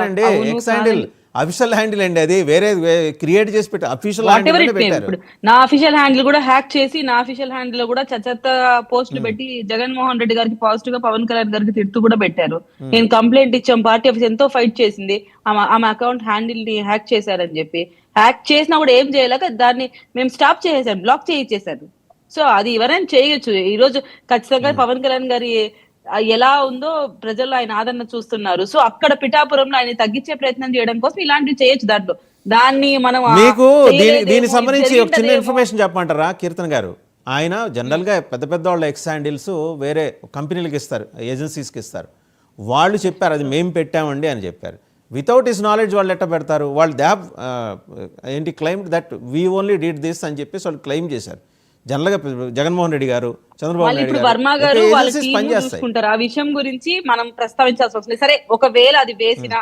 అండి అవును X handle కాదండి. అఫీషియల్ హ్యాండిల్ అండి, అది వేరే క్రియేట్ చేసి పెట్టి official what ever handle it name. పెట్టారు. ఇప్పుడు నా అఫీషియల్ హ్యాండిల్ కూడా హ్యాక్ చేసి నా అఫీషియల్ హ్యాండిల్ లో కూడా చెత్త పోస్టులు ఉమ్, పెట్టి జగన్మోహన్ రెడ్డి గారికి పాజిటివ్ గా పవన్ కళ్యాణ్ గారికి తిడుతూ కూడా పెట్టారు. ఉమ్. నేను కంప్లైంట్ ఇచ్చాం, పార్టీ ఆఫీస్ ఎంతో ఫైట్ చేసింది ఆమె అకౌంట్ హ్యాండిల్ ని హ్యాక్ చేశారని చెప్పి. హ్యాక్ చేసినా కూడా ఏం చేయలేక దాన్ని మేము స్టాప్ చేసేసాం, బ్లాక్ చేయించేశారు. సో అది ఎవరైనా చేయొచ్చు. ఈ రోజు ఖచ్చితంగా పవన్ కళ్యాణ్ గారి ఎలా ఉందో ప్రజల్లో ఆయన ఆదరణ చూస్తున్నారు. సో అక్కడ పిఠాపురంలో ఆయన తగ్గించే ప్రయత్నం చేయడం కోసం ఇలాంటివి చేయొచ్చు. దాంట్లో దాన్ని మనం మీకు దీనికి చేయలేదేమో, ఇది సంబంధించి ఒక చిన్న జరిగిండదేమో. ఇన్ఫర్మేషన్ చెప్పమంటారా కీర్తన్ గారు? ఆయన జనరల్గా పెద్ద పెద్ద వాళ్ళ ఎక్స్ హ్యాండిల్స్ వేరే కంపెనీలకు ఇస్తారు, ఏజెన్సీస్కి ఇస్తారు. వాళ్ళు చెప్పారు అది మేము పెట్టామండి అని చెప్పారు. వితౌట్ హిస్ నాలెడ్జ్ వాళ్ళు ఎట్ట పెడతారు? వాళ్ళు దే హ్యావ్ ఏంటి claimed that we only did this అని చెప్పేసి వాళ్ళు క్లెయిమ్ చేశారు. జనరల్గా జగన్మోహన్ రెడ్డి గారు, చంద్రబాబు వాళ్ళు నాయుడు ఇప్పుడు గారు వర్మ గారు వాళ్ళ ఏజెన్సీస్ టీం పనిచేస్తాయి. చూసుకుంటారు. ఆ విషయం గురించి మనం ప్రస్తావించాల్సిన అవసరం లేదు. సరే ఒకవేళ అది వేసిన